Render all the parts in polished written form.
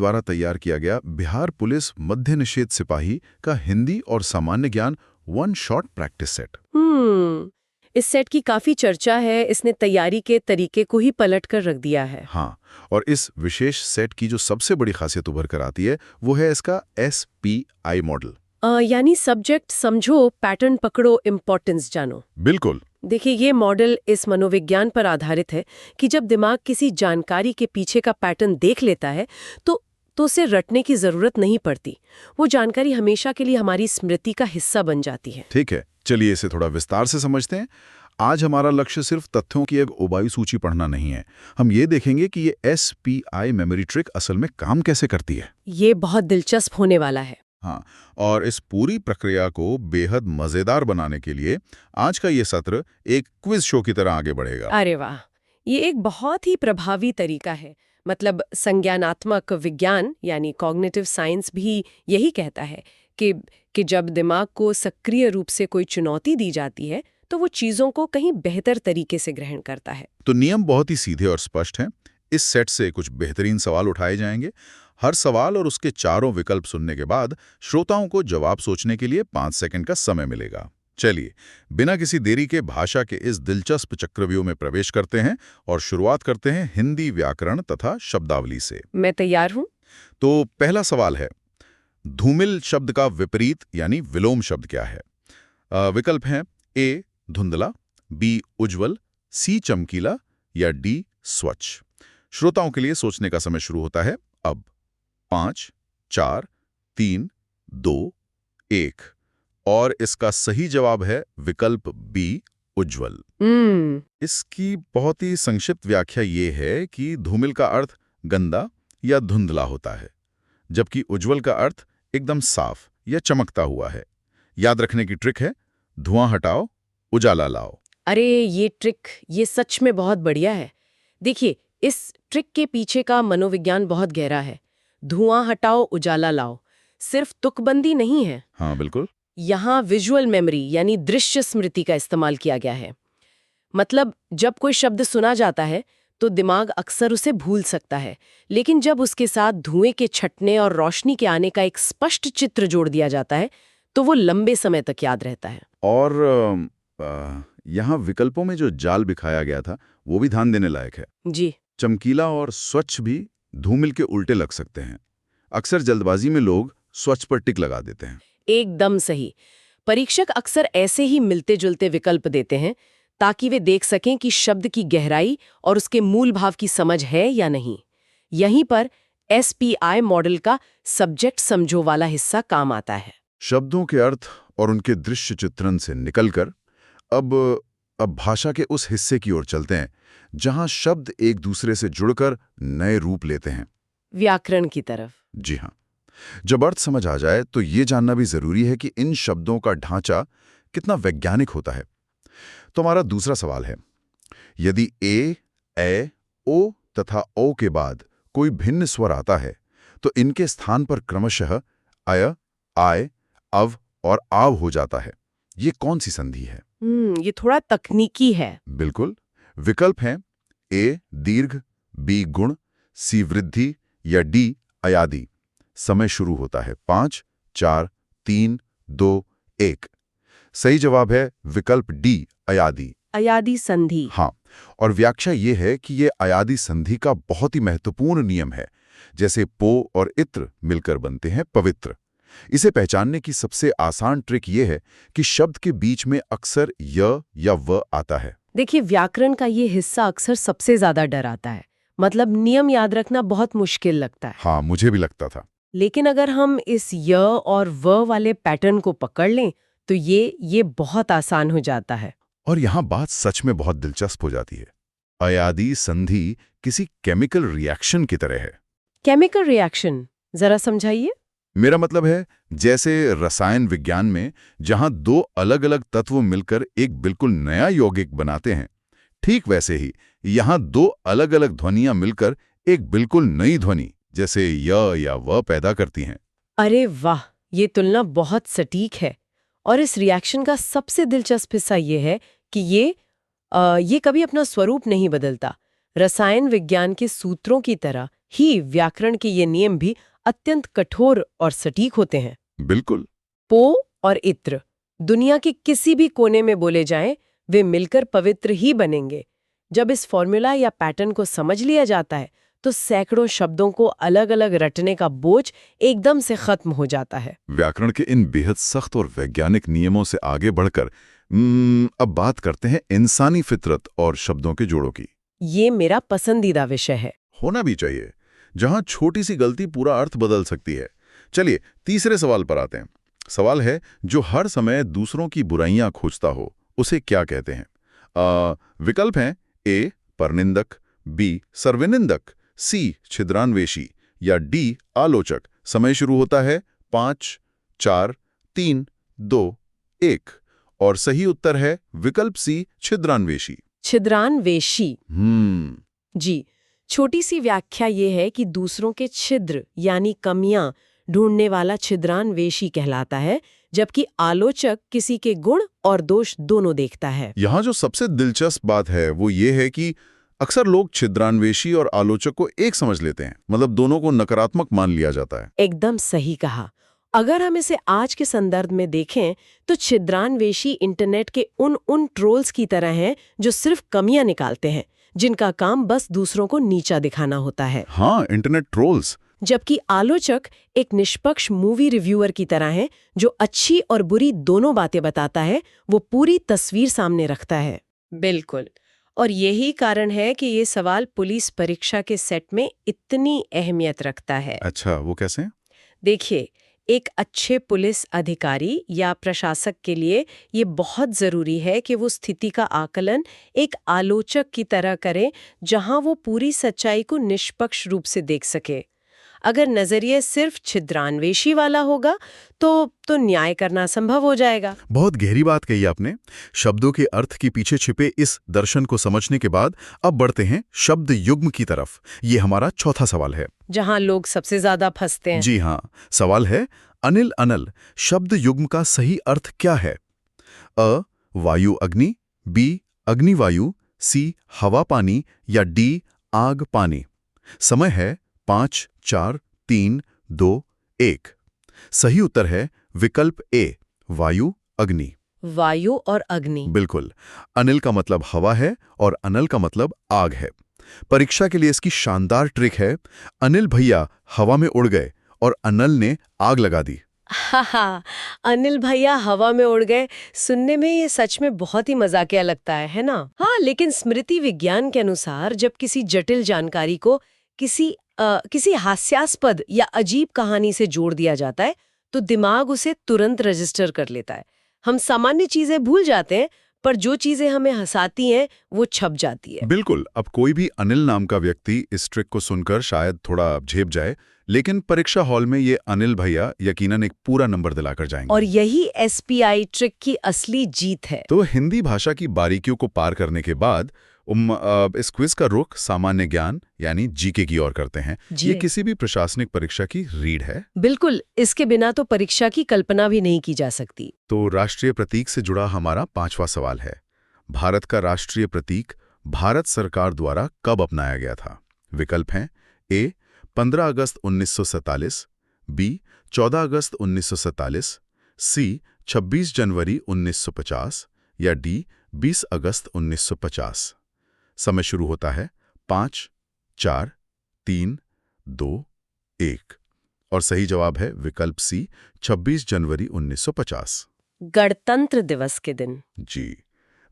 द्वारा तैयार किया गया बिहार पुलिस मद्य निषेध सिपाही का हिंदी और सामान्य ज्ञान वन शॉट प्रैक्टिस सेट। इस सेट की काफी चर्चा है। इसने तैयारी के तरीके को ही पलट कर रख दिया है। हाँ, और इस विशेष सेट की जो सबसे बड़ी खासियत उभर कर आती है वो है इसका SPI मॉडल। यानी सब्जेक्ट समझो, पैटर्न पकड़ो, इम्पोर्टेंस जानो। बिल्कुल। देखिए, ये मॉडल इस मनोविज्ञान पर आधारित है कि जब दिमाग किसी जानकारी के पीछे का पैटर्न देख लेता है तो उसे रटने की जरूरत नहीं पड़ती। वो जानकारी हमेशा के लिए हमारी स्मृति का हिस्सा बन जाती है। ठीक है, चलिए इसे थोड़ा विस्तार से समझते हैं। आज हमारा लक्ष्य सिर्फ तथ्यों की एक उबाऊ सूची पढ़ना नहीं है। हम ये देखेंगे कि ये SPI मेमोरी ट्रिक असल में काम कैसे करती है। ये बहुत दिलचस्प होने वाला है। हाँ, और इस पूरी प्रक्रिया को बेहद मजेदार बनाने के लिए आज का ये सत्र एक क्विज शो की तरह आगे बढ़ेगा। अरे वाह, ये एक बहुत ही प्रभावी तरीका है। मतलब संज्ञानात्मक विज्ञान यानी कॉग्निटिव साइंस भी यही कहता है कि जब दिमाग को सक्रिय रूप से कोई चुनौती दी जाती है तो वो चीजों को कहीं बेहतर तरीके से ग्रहण करता है। तो नियम बहुत ही सीधे और स्पष्ट हैं। इस सेट से कुछ बेहतरीन सवाल उठाए जाएंगे। हर सवाल और उसके चारों विकल्प सुनने के बाद श्रोताओं को जवाब सोचने के लिए 5 सेकंड का समय मिलेगा। चलिए, बिना किसी देरी के भाषा के इस दिलचस्प चक्रव्यूह में प्रवेश करते हैं और शुरुआत करते हैं हिंदी व्याकरण तथा शब्दावली से। मैं तैयार हूँ। तो पहला सवाल है, धूमिल शब्द का विपरीत यानी विलोम शब्द क्या है? विकल्प हैं A धुंधला, B उज्जवल, C चमकीला या D स्वच्छ। श्रोताओं के लिए सोचने का समय शुरू होता है अब। 5, 4, 3, 2, 1 और इसका सही जवाब है विकल्प B उज्जवल। इसकी बहुत ही संक्षिप्त व्याख्या ये है कि धूमिल का अर्थ गंदा या धुंधला होता है, जबकि उज्जवल का अर्थ एकदम साफ या चमकता हुआ है। याद रखने की ट्रिक है, धुआं हटाओ, उजाला लाओ। अरे ये ट्रिक, ये सच में बहुत बढ़िया है। देखिए, इस ट्रिक के पीछे का मनोविज्ञान बहुत गहरा है। धुआं हटाओ, उजाला लाओ सिर्फ तुकबंदी नहीं है। हाँ बिल्कुल। यहाँ विजुअल मेमोरी यानी दृश्य स्मृति का इस्तेमाल किया गया है। मतलब जब कोई शब्द सुना जाता है तो दिमाग अक्सर उसे भूल सकता है, लेकिन जब उसके साथ धुएं के छटने और रोशनी के आने का एक स्पष्ट चित्र जोड़ दिया जाता है तो वो लंबे समय तक याद रहता है। और यहाँ विकल्पों में जो जाल बिखाया गया था वो भी ध्यान देने लायक है। जी। चमकीला और स्वच्छ भी धूमिल के उल्टे लग सकते हैं। अक्सर जल्दबाजी में लोग स्वच्छ पर टिक लगा देते हैं। एकदम सही। परीक्षक अक्सर ऐसे ही मिलते जुलते विकल्प देते हैं ताकि वे देख सकें कि शब्द की गहराई और उसके मूल भाव की समझ है या नहीं। यहीं पर SPI मॉडल का सब्जेक्ट समझो वाला हिस्सा काम आता है। शब्दों के अर्थ और उनके दृश्य चित्रण से निकलकर अब भाषा के उस हिस्से की ओर चलते हैं जहां शब्द एक दूसरे से जुड़कर नए रूप लेते हैं, व्याकरण की तरफ। जी हाँ। जब अर्थ समझ आ जाए तो ये जानना भी जरूरी है कि इन शब्दों का ढांचा कितना वैज्ञानिक होता है। तो हमारा दूसरा सवाल है, यदि ए, ओ तथा ओ के बाद कोई भिन्न स्वर आता है तो इनके स्थान पर क्रमशः अय, आय, अव और आव हो जाता है। ये कौन सी संधि है? ये थोड़ा तकनीकी है। बिल्कुल। विकल्प हैं ए दीर्घ, बी गुण, सी वृद्धि या डी अयादि। समय शुरू होता है 5, 4, 3, 2, 1। सही जवाब है विकल्प डी अयादि। अयादि संधि। हाँ, और व्याख्या ये है कि ये अयादि संधि का बहुत ही महत्वपूर्ण नियम है। जैसे पो और इत्र मिलकर बनते हैं पवित्र। इसे पहचानने की सबसे आसान ट्रिक ये है कि शब्द के बीच में अक्सर य या व आता है। देखिए, व्याकरण का ये हिस्सा अक्सर सबसे ज्यादा डराता है। मतलब नियम याद रखना बहुत मुश्किल लगता है। हाँ, मुझे भी लगता था। लेकिन अगर हम इस य और व वाले पैटर्न को पकड़ लें तो ये बहुत आसान हो जाता है। और यहाँ बात सच में बहुत दिलचस्प हो जाती है। अयादि संधि किसी केमिकल रिएक्शन की तरह है। केमिकल रिएक्शन जरा समझाइए। मेरा मतलब है जैसे रसायन विज्ञान में जहां दो अलग अलग तत्व मिलकर एक बिल्कुल नया यौगिक बनाते हैं, ठीक वैसे ही यहां दो अलग अलग ध्वनियां मिलकर एक बिल्कुल नई ध्वनि जैसे य या व पैदा करती हैं। अरे वाह, ये तुलना बहुत सटीक है। और इस रिएक्शन का सबसे दिलचस्प हिस्सा ये है कि ये कभी अपना स्वरूप नहीं बदलता। रसायन विज्ञान के सूत्रों की तरह ही व्याकरण के ये नियम भी अत्यंत कठोर और सटीक होते हैं। बिल्कुल। पो और इत्र दुनिया के किसी भी कोने में बोले जाएं, वे मिलकर पवित्र ही बनेंगे। जब इस फॉर्मूला या पैटर्न को समझ लिया जाता है तो सैकड़ों शब्दों को अलग अलग रटने का बोझ एकदम से खत्म हो जाता है। व्याकरण के इन बेहद सख्त और वैज्ञानिक नियमों से आगे बढ़कर अब बात करते हैं इंसानी फितरत और शब्दों के जोड़ों की। ये मेरा पसंदीदा विषय है। होना भी चाहिए, जहां छोटी सी गलती पूरा अर्थ बदल सकती है। चलिए तीसरे सवाल पर आते हैं। सवाल है, जो हर समय दूसरों की बुराइयां खोजता हो उसे क्या कहते हैं? विकल्प हैं ए परनिंदक, बी सर्वनिंदक, सी छिद्रान्वेषी या डी आलोचक। समय शुरू होता है 5, 4, 3, 2, 1 और सही उत्तर है विकल्प सी छिद्रान्वेषी। छिद्रान्वेषी। जी, छोटी सी व्याख्या ये है कि दूसरों के छिद्र यानी कमियां ढूंढने वाला छिद्रान्वेषी कहलाता है, जबकि आलोचक किसी के गुण और दोष दोनों देखता है। यहाँ जो सबसे दिलचस्प बात है वो ये है कि अक्सर लोग छिद्रान्वेषी और आलोचक को एक समझ लेते हैं, मतलब दोनों को नकारात्मक मान लिया जाता है। एकदम सही कहा। अगर हम इसे आज के संदर्भ में देखें तो छिद्रान्वेषी इंटरनेट के उन ट्रोल्स की तरह हैं जो सिर्फ कमियां निकालते हैं, जिनका काम बस दूसरों को नीचा दिखाना होता है। हाँ, इंटरनेट ट्रोल्स। जबकि आलोचक एक निष्पक्ष मूवी रिव्यूअर की तरह है जो अच्छी और बुरी दोनों बातें बताता है, वो पूरी तस्वीर सामने रखता है। बिल्कुल। और यही कारण है कि ये सवाल पुलिस परीक्षा के सेट में इतनी अहमियत रखता है। अच्छा, वो कैसे? देखिए, एक अच्छे पुलिस अधिकारी या प्रशासक के लिए ये बहुत जरूरी है कि वो स्थिति का आकलन एक आलोचक की तरह करे, जहां वो पूरी सच्चाई को निष्पक्ष रूप से देख सके। अगर नजरिए सिर्फ छिद्रान्वेषी वाला होगा तो न्याय करना संभव हो जाएगा। बहुत गहरी बात कही आपने। शब्दों के अर्थ के पीछे छिपे इस दर्शन को समझने के बाद अब बढ़ते हैं शब्द युग्म की तरफ। ये हमारा चौथा सवाल है, जहां लोग सबसे ज्यादा फंसते हैं। जी हाँ, सवाल है अनिल अनल शब्द युग्म का सही अर्थ क्या है? अ वायु अग्नि, बी अग्नि वायु, सी हवा पानी या डी आग पानी। समय है 5, 4, 3, 2, 1। सही उत्तर है विकल्प ए वायु अग्नि। वायु और अग्नि। बिल्कुल। अनिल का मतलब हवा है और अनल का मतलब आग है। परीक्षा के लिए इसकी शानदार ट्रिक है, अनिल भैया हवा में उड़ गए और अनल ने आग लगा दी। हाँ, अनिल भैया हवा में उड़ गए सुनने में ये सच में बहुत ही मजाकिया लगता है ना? हाँ, लेकिन स्मृति विज्ञान के अनुसार जब किसी जटिल जानकारी को किसी हास्यास्पद या अजीब कहानी से जोड़ दिया जाता है तो दिमाग उसे तुरंत रजिस्टर कर लेता है। हम सामान्य चीजें भूल जाते हैं, पर जो चीजें हमें हंसाती हैं वो छप जाती है। बिल्कुल। अब कोई भी अनिल नाम का व्यक्ति इस ट्रिक को सुनकर शायद थोड़ा झेप जाए, लेकिन परीक्षा हॉल में ये अनिल भैया यकीनन एक पूरा नंबर दिलाकर जाएंगे। और यही एसपीआई ट्रिक की असली जीत है। तो हिंदी भाषा की बारीकियों को पार करने के बाद इस क्विज का रुख सामान्य ज्ञान यानी जीके की ओर करते हैं। ये किसी भी प्रशासनिक परीक्षा की रीढ़ है। बिल्कुल, इसके बिना तो परीक्षा की कल्पना भी नहीं की जा सकती। तो राष्ट्रीय प्रतीक से जुड़ा हमारा 5वां सवाल है, भारत का राष्ट्रीय प्रतीक भारत सरकार द्वारा कब अपनाया गया था? विकल्प हैं ए 15 अगस्त 1947, बी 14 अगस्त 1947, सी 26 जनवरी 1950 या डी 20 अगस्त 1950। समय शुरू होता है 5, 4, 3, 2, 1 और सही जवाब है विकल्प सी 26 जनवरी 1950। गणतंत्र दिवस के दिन। जी।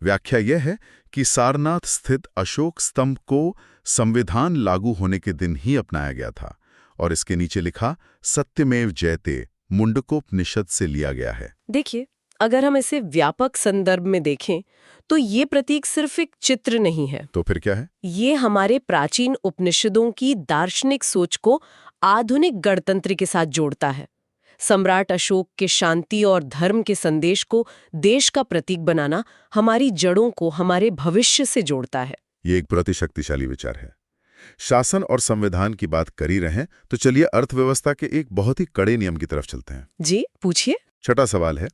व्याख्या यह है कि सारनाथ स्थित अशोक स्तंभ को संविधान लागू होने के दिन ही अपनाया गया था और इसके नीचे लिखा सत्यमेव जयते मुंडकोपनिषद से लिया गया है। देखिए, अगर हम इसे व्यापक संदर्भ में देखें तो ये प्रतीक सिर्फ एक चित्र नहीं है। तो फिर क्या है? ये हमारे प्राचीन उपनिषदों की दार्शनिक सोच को आधुनिक गणतंत्र के साथ जोड़ता है। सम्राट अशोक के शांति और धर्म के संदेश को देश का प्रतीक बनाना हमारी जड़ों को हमारे भविष्य से जोड़ता है। ये एक बहुत ही शक्तिशाली विचार है। शासन और संविधान की बात कर ही रहे तो चलिए अर्थव्यवस्था के एक बहुत ही कड़े नियम की तरफ चलते हैं। जी, पूछिए। छठा सवाल है,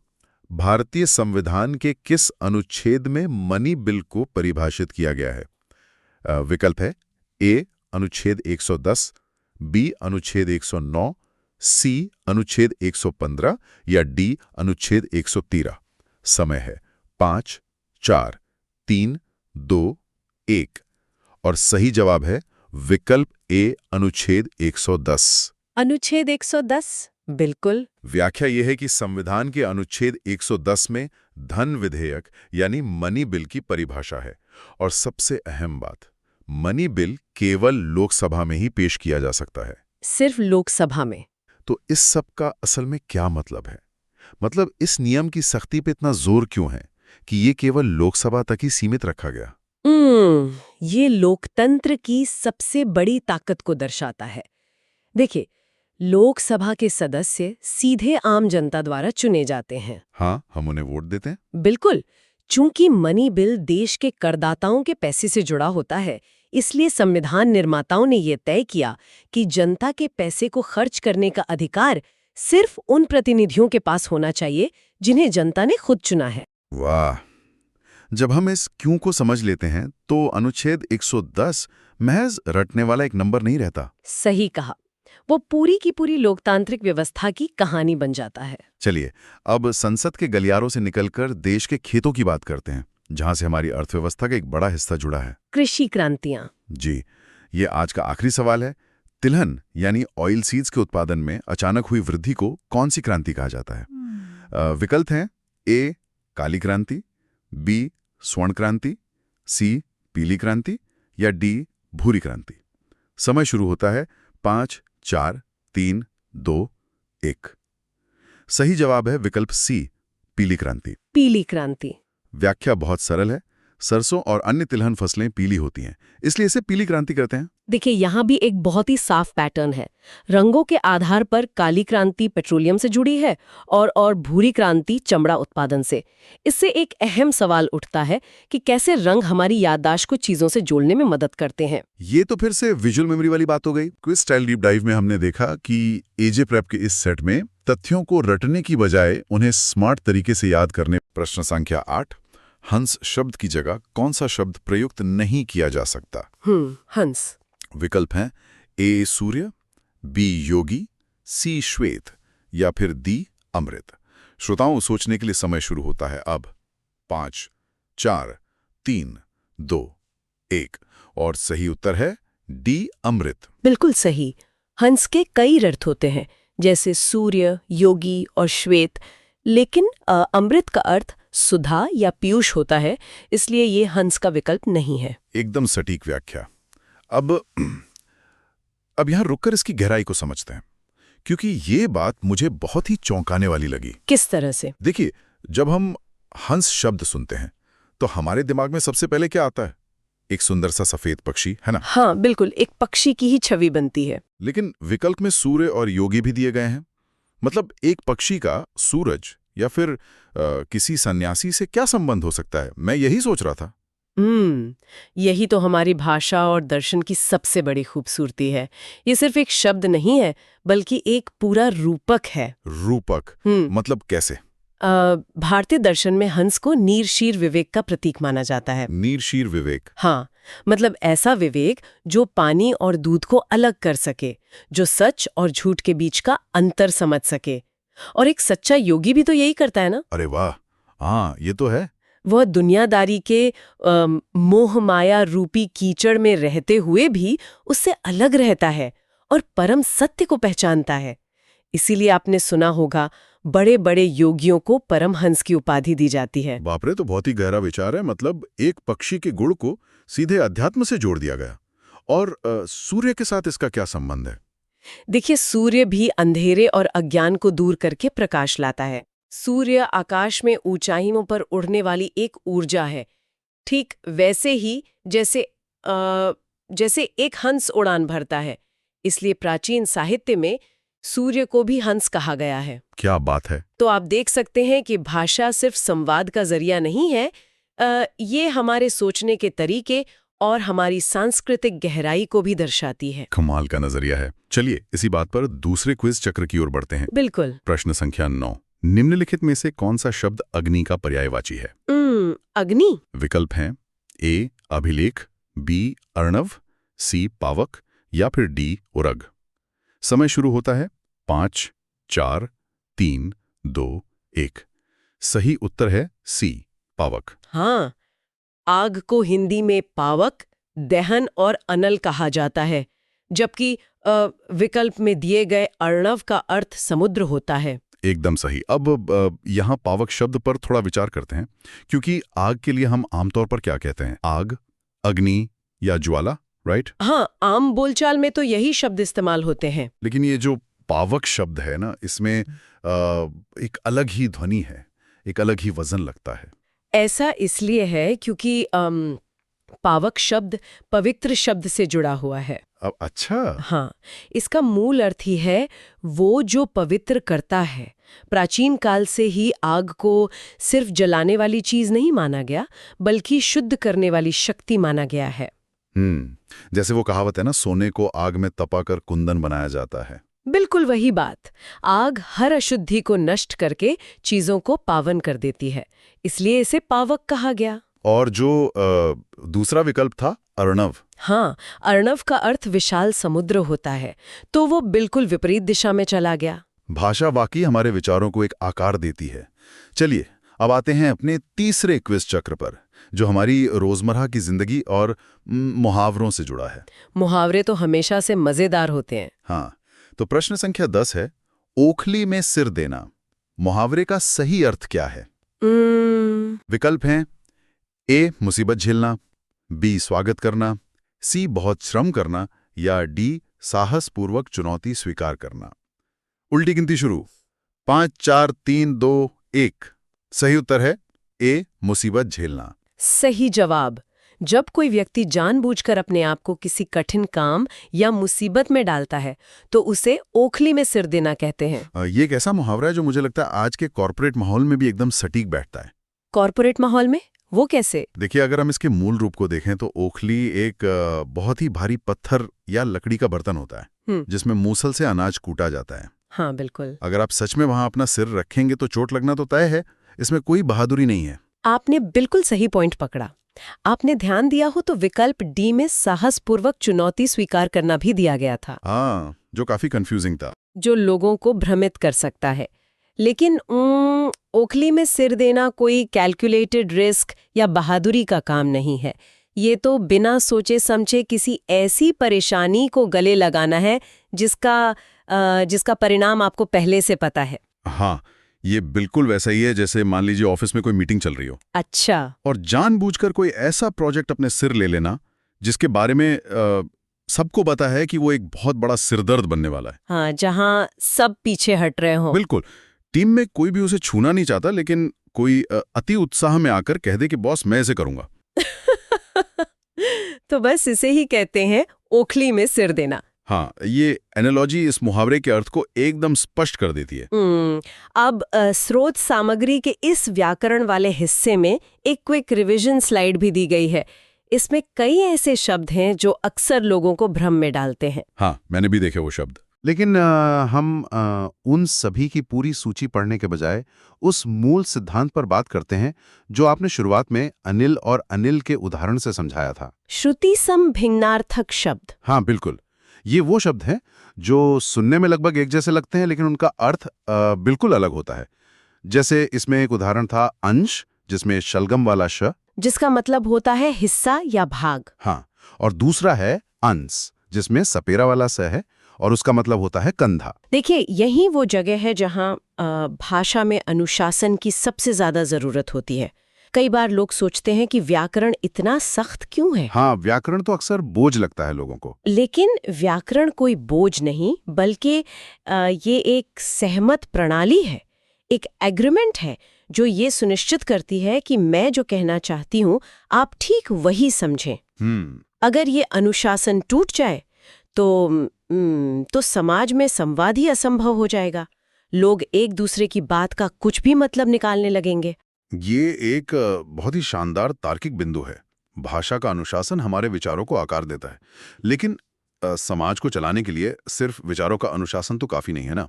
भारतीय संविधान के किस अनुच्छेद में मनी बिल को परिभाषित किया गया है? विकल्प है ए अनुच्छेद 110, बी अनुच्छेद 109, सी अनुच्छेद 115 या डी अनुच्छेद 113? समय है 5, 4, 3, 2, 1 और सही जवाब है विकल्प ए अनुच्छेद 110। अनुच्छेद 110 बिल्कुल। व्याख्या यह है कि संविधान के अनुच्छेद 110 में धन विधेयक यानी मनी बिल की परिभाषा है और सबसे अहम बात, मनी बिल केवल लोकसभा में ही पेश किया जा सकता है। सिर्फ लोकसभा में। तो इस सब का असल में क्या मतलब है? मतलब इस नियम की सख्ती पे इतना जोर क्यों है कि ये केवल लोकसभा तक ही सीमित रखा गया? ये लोकतंत्र की सबसे बड़ी ताकत को दर्शाता है। देखिए, लोकसभा के सदस्य सीधे आम जनता द्वारा चुने जाते हैं। हाँ, हम उन्हें वोट देते हैं। बिल्कुल। चूंकि मनी बिल देश के करदाताओं के पैसे से जुड़ा होता है, इसलिए संविधान निर्माताओं ने यह तय किया कि जनता के पैसे को खर्च करने का अधिकार सिर्फ उन प्रतिनिधियों के पास होना चाहिए जिन्हें जनता ने खुद चुना है। वाह! जब हम इस क्यों को समझ लेते हैं तो अनुच्छेद 110 महज रटने वाला एक नंबर नहीं रहता। सही कहा। वो पूरी की पूरी लोकतांत्रिक व्यवस्था की कहानी बन जाता है। चलिए, अब संसद के गलियारों से निकलकर देश के खेतों की बात करते हैं, जहां से हमारी अर्थव्यवस्था का एक बड़ा हिस्सा जुड़ा है। कृषि क्रांतियां। जी, ये आज का आखिरी सवाल है। तिलहन यानी ऑयल सीड्स के उत्पादन में अचानक हुई वृद्धि को कौन सी क्रांति कहा जाता है? विकल्प हैं ए काली क्रांति, बी स्वर्ण क्रांति, सी पीली क्रांति या डी भूरी क्रांति। समय शुरू होता है 5, 4, 3, 2, 1। सही जवाब है विकल्प सी पीली क्रांति। पीली क्रांति। व्याख्या बहुत सरल है। सरसों और अन्य तिलहन फसलें पीली होती हैं, इसलिए इसे पीली क्रांति कहते हैं। देखिए, यहाँ भी एक बहुत ही साफ पैटर्न है। रंगों के आधार पर काली क्रांति पेट्रोलियम से जुड़ी है और भूरी क्रांति चमड़ा उत्पादन से। इससे एक अहम सवाल उठता है कि कैसे रंग हमारी याददाश्त को चीजों से जोड़ने में मदद करते हैं। ये तो फिर से विजुअल मेमोरी वाली बात हो गई। क्विज स्टाइल डीप डाइव में हमने देखा कि एजे प्रेप के इस सेट में तथ्यों को रटने की बजाय उन्हें स्मार्ट तरीके से याद करने। प्रश्न संख्या 8, हंस शब्द की जगह कौन सा शब्द प्रयुक्त नहीं किया जा सकता? हंस। विकल्प हैं ए सूर्य, बी योगी, सी श्वेत या फिर डी अमृत। श्रोताओं, सोचने के लिए समय शुरू होता है अब। 5, 4, 3, 2, 1 और सही उत्तर है डी अमृत। बिल्कुल सही। हंस के कई अर्थ होते हैं, जैसे सूर्य, योगी और श्वेत, लेकिन अमृत का अर्थ सुधा या पीयूष होता है, इसलिए ये हंस का विकल्प नहीं है। एकदम सटीक व्याख्या। अब यहां रुककर इसकी गहराई को समझते हैं, क्योंकि ये बात मुझे बहुत ही चौंकाने वाली लगी। किस तरह से? देखिए, जब हम हंस शब्द सुनते हैं तो हमारे दिमाग में सबसे पहले क्या आता है? एक सुंदर सा सफेद पक्षी, है ना? हाँ, बिल्कुल, एक पक्षी की ही छवि बनती है। लेकिन विकल्प में सूर्य और योगी भी दिए गए हैं। मतलब एक पक्षी का सूरज या फिर किसी सन्यासी से क्या संबंध हो सकता है? मैं यही सोच रहा था। यही तो हमारी भाषा और दर्शन की सबसे बड़ी खूबसूरती है। ये सिर्फ एक शब्द नहीं है, बल्कि एक पूरा रूपक है। रूपक? मतलब कैसे? भारतीय दर्शन में हंस को नीर शीर विवेक का प्रतीक माना जाता है। नीर शीर विवेक? हाँ, मतलब ऐसा विवेक जो पानी और दूध को अलग कर सके, जो सच और झूठ के बीच का अंतर समझ सके। और एक सच्चा योगी भी तो यही करता है ना? अरे वाह, हाँ, ये तो है। वह दुनियादारी के मोह माया रूपी कीचड़ में रहते हुए भी उससे अलग रहता है और परम सत्य को पहचानता है। इसीलिए आपने सुना होगा, बड़े बड़े योगियों को परमहंस की उपाधि दी जाती है। बाप रे, तो बहुत ही गहरा विचार है। मतलब एक पक्षी के गुण को सीधे अध्यात्म से जोड़ दिया गया। और सूर्य के साथ इसका क्या संबंध है? देखिए, सूर्य भी अंधेरे और अज्ञान को दूर करके प्रकाश लाता है। सूर्य आकाश में ऊंचाइयों पर उड़ने वाली एक ऊर्जा है, ठीक वैसे ही जैसे एक हंस उड़ान भरता है। इसलिए प्राचीन साहित्य में सूर्य को भी हंस कहा गया है। क्या बात है! तो आप देख सकते हैं कि भाषा सिर्फ संवाद का जरिया नहीं है, ये हमारे सोचने के तरीके और हमारी सांस्कृतिक गहराई को भी दर्शाती है। कमाल का नजरिया है। चलिए, इसी बात पर दूसरे क्विज चक्र की ओर बढ़ते हैं। बिल्कुल। प्रश्न संख्या 9, निम्नलिखित में से कौन सा शब्द अग्नि का पर्यायवाची है? अग्नि। विकल्प हैं ए अभिलेख, बी अर्णव, सी पावक या फिर डी उरग। समय शुरू होता है 5, 4, 3, 2, 1। सही उत्तर है सी, पावक। हाँ, आग को हिंदी में पावक, दहन और अनल कहा जाता है, जबकि विकल्प में दिए गए अर्णव का अर्थ समुद्र होता है। एकदम सही। अब यहाँ पावक शब्द पर थोड़ा विचार करते हैं, क्योंकि आग के लिए हम आमतौर पर क्या कहते हैं? आग, अग्नि या ज्वाला, राइट? हाँ, आम बोलचाल में तो यही शब्द इस्तेमाल होते हैं। लेकिन ये जो पावक शब्द है ना, इसमें एक अलग ही ध्वनि है, एक अलग ही वजन लगता है। ऐसा इसलिए है क्योंकि पावक शब्द पवित्र शब्द से जुड़ा हुआ है। अब अच्छा। हाँ, इसका मूल अर्थ ही है वो जो पवित्र करता है। प्राचीन काल से ही आग को सिर्फ जलाने वाली चीज नहीं माना गया, बल्कि शुद्ध करने वाली शक्ति माना गया है। जैसे वो कहावत है ना, सोने को आग में तपाकर कुंदन बनाया जाता है। बिल्कुल वही बात। आग हर अशुद्धि को नष्ट करके चीजों को पावन कर देती है, इसलिए इसे पावक कहा गया। और जो दूसरा विकल्प था अर्णव। हाँ, अर्णव का अर्थ विशाल समुद्र होता है, तो वो बिल्कुल विपरीत दिशा में चला गया। भाषा वाकई हमारे विचारों को एक आकार देती है। चलिए अब आते हैं अपने तीसरे क्विज चक्र पर, जो हमारी रोजमर्रा की जिंदगी और मुहावरों से जुड़ा है। मुहावरे तो हमेशा से मजेदार होते हैं। हाँ, तो प्रश्न संख्या 10 है, ओखली में सिर देना मुहावरे का सही अर्थ क्या है? विकल्प हैं ए, मुसीबत झेलना, बी, स्वागत करना, सी, बहुत श्रम करना, या डी, साहसपूर्वक चुनौती स्वीकार करना। उल्टी गिनती शुरू। 5, 4, 3, 2, 1। सही उत्तर है ए, मुसीबत झेलना। सही जवाब। जब कोई व्यक्ति जानबूझकर अपने आप को किसी कठिन काम या मुसीबत में डालता है, तो उसे ओखली में सिर देना कहते हैं। ये एक ऐसा मुहावरा है जो मुझे लगता है आज के कॉर्पोरेट माहौल में भी एकदम सटीक बैठता है। कॉर्पोरेट माहौल में? वो कैसे? देखिए, अगर हम इसके मूल रूप को देखें तो ओखली एक बहुत ही भारी पत्थर या लकड़ी का बर्तन होता है, जिसमें मूसल से अनाज कूटा जाता है। हाँ, बिल्कुल। अगर आप सच में वहां अपना सिर रखेंगे तो चोट लगना तो तय है, इसमें कोई बहादुरी नहीं है। आपने बिल्कुल सही पॉइंट पकड़ा। आपने ध्यान दिया हो तो विकल्प डी में साहसपूर्वक चुनौती स्वीकार करना भी दिया गया था। हाँ, जो काफी कंफ्यूजिंग था, जो लोगों को भ्रमित कर सकता है। लेकिन ओखली में सिर देना कोई कैलकुलेटेड रिस्क या बहादुरी का काम नहीं है। ये तो बिना सोचे समझे किसी ऐसी परेशानी को गले लगाना है जिसका परिणाम आपको पहले से पता है। हाँ, ये बिल्कुल वैसा ही है जैसे मान लीजिए ऑफिस में कोई मीटिंग चल रही हो। अच्छा। और जानबूझकर कोई ऐसा प्रोजेक्ट अपने सिर ले लेना जिसके बारे में सबको पता है कि वो एक बहुत बड़ा सिरदर्द बनने वाला है। हाँ, जहां सब पीछे हट रहे हो। बिल्कुल। टीम में कोई भी उसे छूना नहीं चाहता, लेकिन कोई अति उत्साह में आकर कह दे कि बॉस मैं इसे करूंगा। तो बस इसे ही कहते हैं ओखली में सिर देना। हाँ, ये एनालॉजी इस मुहावरे के अर्थ को एकदम स्पष्ट कर देती है। अब स्रोत सामग्री के इस व्याकरण वाले हिस्से में एक क्विक रिवीजन स्लाइड भी दी गई है। इसमें कई ऐसे शब्द हैं जो अक्सर लोगों को भ्रम में डालते हैं। हाँ, मैंने भी देखे वो शब्द। लेकिन हम उन सभी की पूरी सूची पढ़ने के बजाय उस मूल सिद्धांत पर बात करते हैं जो आपने शुरुआत में अनिल और अनिल के उदाहरण से समझाया था। श्रुति सम भिन्नार्थक शब्द। हाँ, बिल्कुल। ये वो शब्द हैं जो सुनने में लगभग एक जैसे लगते हैं, लेकिन उनका अर्थ बिल्कुल अलग होता है। जैसे इसमें एक उदाहरण था अंश, जिसमें शलगम वाला श, जिसका मतलब होता है हिस्सा या भाग। हाँ, और दूसरा है अंश, जिसमें सपेरा वाला स है और उसका मतलब होता है कंधा। देखिए, यही वो जगह है जहां भाषा में अनुशासन की सबसे ज्यादा जरूरत होती है। कई बार लोग सोचते हैं कि व्याकरण इतना सख्त क्यों है। हाँ, व्याकरण तो अक्सर बोझ लगता है लोगों को। लेकिन व्याकरण कोई बोझ नहीं, बल्कि ये एक सहमत प्रणाली है, एक एग्रीमेंट है जो ये सुनिश्चित करती है कि मैं जो कहना चाहती हूँ आप ठीक वही समझें। अगर ये अनुशासन टूट जाए तो समाज में संवाद ही असंभव हो जाएगा। लोग एक दूसरे की बात का कुछ भी मतलब निकालने लगेंगे। ये एक बहुत ही शानदार तार्किक बिंदु है। भाषा का अनुशासन हमारे विचारों को आकार देता है, लेकिन समाज को चलाने के लिए सिर्फ विचारों का अनुशासन तो काफी नहीं है ना।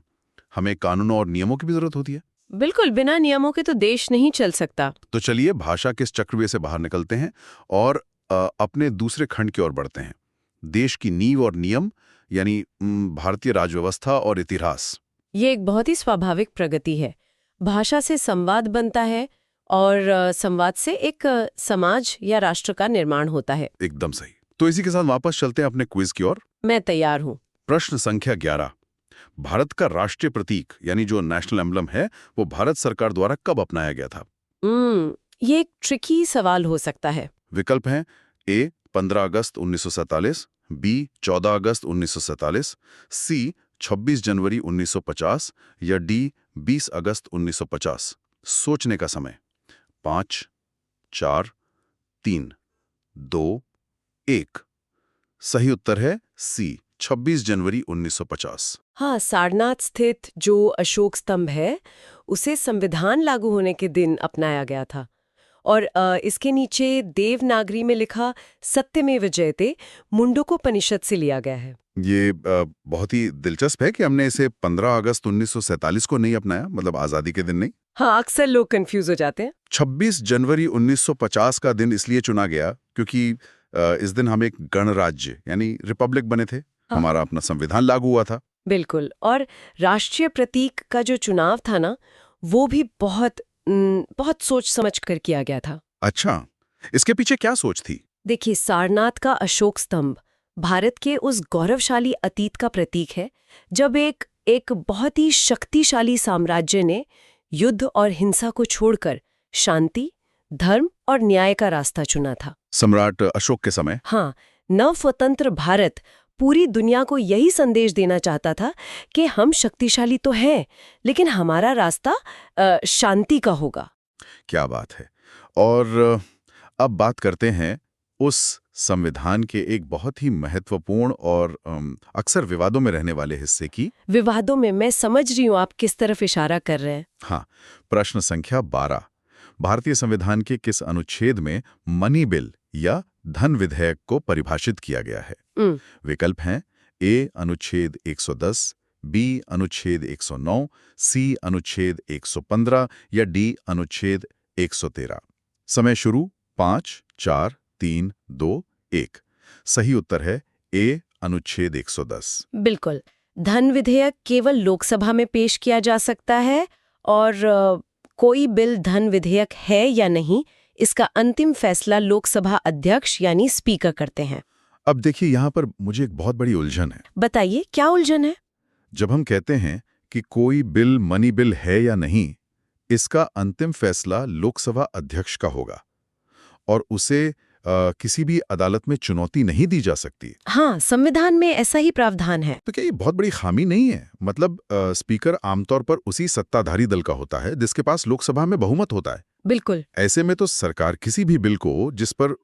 हमें कानूनों और नियमों की भी जरूरत होती है। बिल्कुल, बिना नियमों के तो देश नहीं चल सकता। तो चलिए भाषा के इस चक्रव्यूह से बाहर निकलते हैं और अपने दूसरे खंड की ओर बढ़ते हैं। देश की नींव और नियम, यानी भारतीय राजव्यवस्था और इतिहास। ये एक बहुत ही स्वाभाविक प्रगति है। भाषा से संवाद बनता है और संवाद से एक समाज या राष्ट्र का निर्माण होता है। एकदम सही। तो इसी के साथ वापस चलते हैं अपने क्विज की ओर। मैं तैयार हूँ। प्रश्न संख्या 11। भारत का राष्ट्रीय प्रतीक यानी जो नेशनल एम्बलम है वो भारत सरकार द्वारा कब अपनाया गया था? ये एक ट्रिकी सवाल हो सकता है। विकल्प हैं ए 15 अगस्त 1947, बी 14 अगस्त 1947, सी 26 जनवरी 1950 या डी 20 अगस्त 1950। सोचने का समय 5, 4, 3, 2, 1। सही उत्तर है सी 26 जनवरी 1950। हाँ, सारनाथ स्थित जो अशोक स्तंभ है उसे संविधान लागू होने के दिन अपनाया गया था और इसके नीचे देवनागरी में लिखा सत्यमेव जयते मुंडकोपनिषद से लिया गया है। ये बहुत ही दिलचस्प है कि हमने इसे 15 अगस्त 1947 को नहीं अपनाया, मतलब आज़ादी के दिन नहीं। हाँ, अक्सर लोग कंफ्यूज हो जाते हैं। 26 जनवरी 1950 का दिन इसलिए चुना गया क्योंकि इस दिन हम एक गणराज्य यानी रिपब्लिक बने थे। हाँ। हमारा अपना संविधान लागू हुआ था। बिल्कुल। और राष्ट्रीय प्रतीक का जो चुनाव था ना, वो भी बहुत सोच समझ कर किया गया था। अच्छा, इसके पीछे क्या सोच थी? देखिए, सारनाथ का अशोक स्तंभ भारत के उस गौरवशाली अतीत का प्रतीक है जब एक बहुत ही शक्तिशाली साम्राज्य ने युद्ध और हिंसा को छोड़कर शांति, धर्म और न्याय का रास्ता चुना था। सम्राट अशोक के समय। हाँ, नवस्वतंत्र भारत पूरी दुनिया को यही संदेश देना चाहता था कि हम शक्तिशाली तो हैं, लेकिन हमारा रास्ता शांति का होगा। क्या बात है। और अब बात करते हैं उस संविधान के एक बहुत ही महत्वपूर्ण और अक्सर विवादों में रहने वाले हिस्से की। विवादों में मैं समझ रही हूँ आप किस तरफ इशारा कर रहे हैं। हाँ, प्रश्न संख्या 12। भारतीय संविधान के किस अनुच्छेद में मनी बिल या धन विधेयक को परिभाषित किया गया है? विकल्प हैं ए अनुच्छेद 110, बी अनुच्छेद 109, सी अनुच्छेद 115 या डी अनुच्छेद 113। समय शुरू 5, 4, 3, 2, 1। सही उत्तर है ए अनुच्छेद 110। बिल्कुल। धन विधेयक केवल लोकसभा में पेश किया जा सकता है और कोई बिल धन विधेयक है या नहीं, इसका अंतिम फैसला लोकसभा अध्यक्ष यानी स्पीकर करते हैं। अब देखिए, यहाँ पर मुझे एक बहुत बड़ी उलझन है। बताइए, क्या उलझन है? जब हम कहते हैं कि कोई बिल मनी बिल है या नहीं, इसका अंतिम फैसला लोकसभा अध्यक्ष का होगा और उसे किसी भी अदालत में चुनौती नहीं दी जा सकती। हाँ, संविधान में ऐसा ही प्रावधान है। तो क्या ये बहुत बड़ी खामी नहीं है? मतलब स्पीकर आमतौर पर उसी सत्ताधारी दल का होता है जिसके पास लोकसभा में बहुमत होता है। बिल्कुल। ऐसे में तो सरकार किसी भी बिल को जिस पर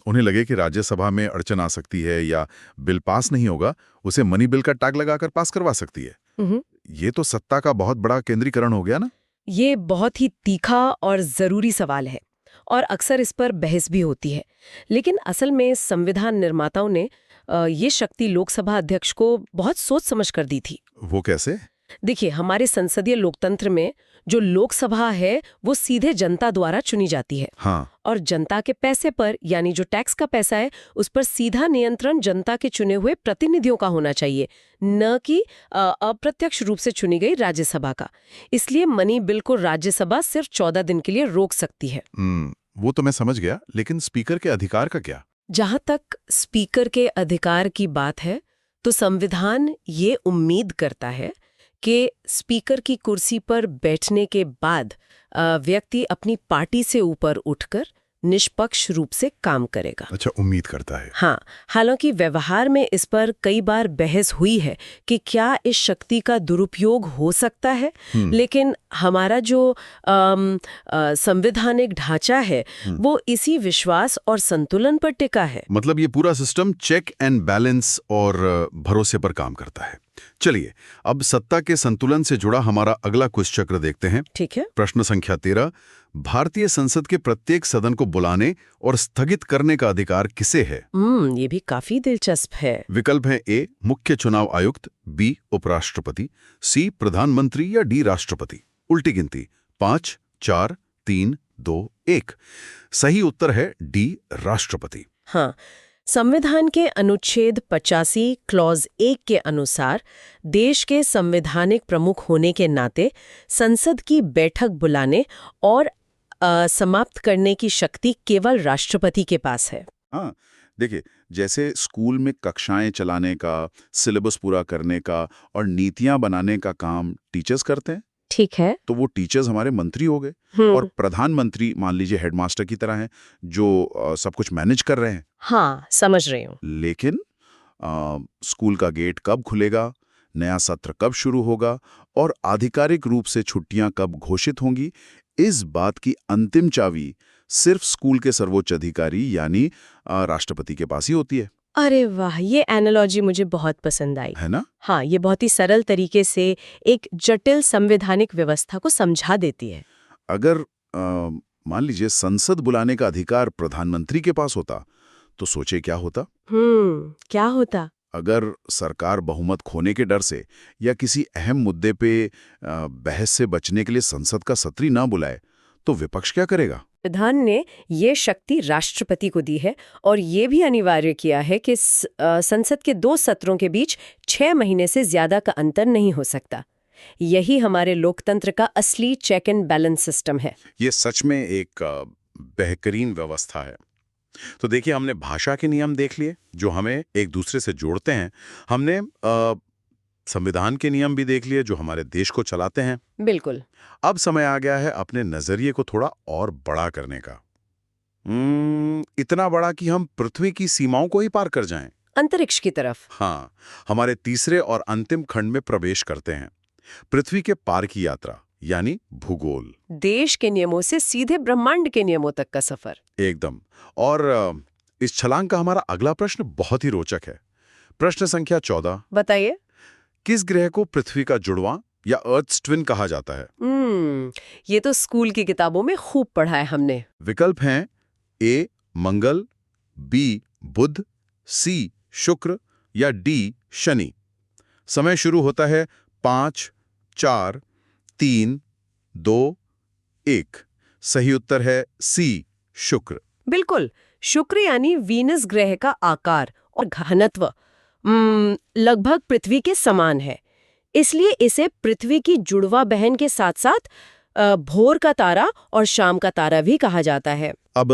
उन्हें लगे कि राज्यसभा में अड़चन आ सकती है या बिल पास नहीं होगा, उसे मनी बिल का टैग लगाकर पास करवा सकती है। ये तो सत्ता का बहुत बड़ा केंद्रीकरण हो गया ना। ये बहुत ही तीखा और जरूरी सवाल है और अक्सर इस पर बहस भी होती है, लेकिन असल में संविधान निर्माताओं ने ये शक्ति लोकसभा अध्यक्ष को बहुत सोच समझ कर दी थी। वो कैसे? देखिए, हमारे संसदीय लोकतंत्र में जो लोकसभा है वो सीधे जनता द्वारा चुनी जाती है। हाँ। और जनता के पैसे पर, यानी जो टैक्स का पैसा है, उस पर सीधा नियंत्रण जनता के चुने हुए प्रतिनिधियों का होना चाहिए, न कि अप्रत्यक्ष रूप से चुनी गई राज्यसभा का। इसलिए मनी बिल को राज्यसभा सिर्फ 14 दिन के लिए रोक सकती है। वो तो मैं समझ गया, लेकिन स्पीकर के अधिकार का क्या? जहां तक स्पीकर के अधिकार की बात है, तो संविधान ये उम्मीद करता है कि स्पीकर की कुर्सी पर बैठने के बाद व्यक्ति अपनी पार्टी से ऊपर उठकर निष्पक्ष रूप से काम करेगा। अच्छा, उम्मीद करता है। हाँ, हालांकि व्यवहार में इस पर कई बार बहस हुई है कि क्या इस शक्ति का दुरुपयोग हो सकता है, लेकिन हमारा जो संवैधानिक ढांचा है वो इसी विश्वास और संतुलन पर टिका है। मतलब ये पूरा सिस्टम चेक एंड बैलेंस और भरोसे पर काम करता है। चलिए, अब सत्ता के संतुलन से जुड़ा हमारा अगला क्विज चक्र देखते हैं। ठीक है। प्रश्न संख्या 13। भारतीय संसद के प्रत्येक सदन को बुलाने और स्थगित करने का अधिकार किसे है? ये भी काफी दिलचस्प है। विकल्प है ए मुख्य चुनाव आयुक्त, बी उपराष्ट्रपति, सी प्रधानमंत्री या डी राष्ट्रपति। उल्टी गिनती 5, 4, 3, 2, 1। सही उत्तर है डी राष्ट्रपति। हाँ, संविधान के अनुच्छेद 85 क्लॉज 1 के अनुसार देश के संवैधानिक प्रमुख होने के नाते संसद की बैठक बुलाने और समाप्त करने की शक्ति केवल राष्ट्रपति के पास है। हाँ, देखिए, जैसे स्कूल में कक्षाएं चलाने का, सिलेबस पूरा करने का और नीतियां बनाने का काम टीचर्स करते हैं, ठीक है। तो वो टीचर्स हमारे मंत्री हो गए। और प्रधानमंत्री मान लीजिए हेडमास्टर की तरह हैं, जो सब कुछ मैनेज कर रहे हैं। हाँ, समझ रही हूँ। लेकिन स्कूल का गेट कब खुलेगा, नया सत्र कब शुरू होगा और आधिकारिक रूप से छुट्टियां कब घोषित होंगी, इस बात की अंतिम चाबी सिर्फ स्कूल के सर्वोच्च अधिकारी यानी राष्ट्रपति के पास ही होती है। अरे वाह, ये एनालॉजी मुझे बहुत पसंद आई। है ना? हाँ, ये बहुत ही सरल तरीके से एक जटिल संवैधानिक व्यवस्था को समझा देती है। अगर मान लीजिए संसद बुलाने का अधिकार प्रधानमंत्री के पास होता, तो सोचे क्या होता? क्या होता? अगर सरकार बहुमत खोने के डर से या किसी अहम मुद्दे पे बहस से बचने के लिए संसद का सत्र ही ना बुलाए, तो विपक्ष क्या करेगा? संविधान ने ये शक्ति राष्ट्रपति को दी है और ये भी अनिवार्य किया है कि संसद के 2 सत्रों के बीच 6 महीने से ज्यादा का अंतर नहीं हो सकता। यही हमारे लोकतंत्र का असली चेक एंड बैलेंस सिस्टम है। ये सच में एक बेहतरीन व्यवस्था है। तो देखिए, हमने भाषा के नियम देख लिए जो हमें एक दूसरे से जोड़ते हैं। हमने संविधान के नियम भी देख लिए जो हमारे देश को चलाते हैं। बिल्कुल। अब समय आ गया है अपने नजरिए को थोड़ा और बड़ा करने का। इतना बड़ा कि हम पृथ्वी की सीमाओं को ही पार कर जाएं। अंतरिक्ष की तरफ। हाँ, हमारे तीसरे और अंतिम खंड में प्रवेश करते हैं। पृथ्वी के पार की यात्रा यानी भूगोल। देश के नियमों से सीधे ब्रह्मांड के नियमों तक का सफर। एकदम। और इस छलांग का हमारा अगला प्रश्न बहुत ही रोचक है। प्रश्न संख्या 14। बताइए। किस ग्रह को पृथ्वी का जुड़वां या अर्थ ट्विन कहा जाता है? ये तो स्कूल की किताबों में खूब पढ़ा है हमने। विकल्प हैं ए मंगल, बी बुध, सी शुक्र या डी शनि। समय शुरू होता है 5, 4, 3, 2, 1। सही उत्तर है सी शुक्र। बिल्कुल, शुक्र यानी वीनस ग्रह का आकार और घनत्व लगभग पृथ्वी के समान है। इसलिए इसे पृथ्वी की जुड़वा बहन के साथ साथ भोर का तारा और शाम का तारा भी कहा जाता है। अब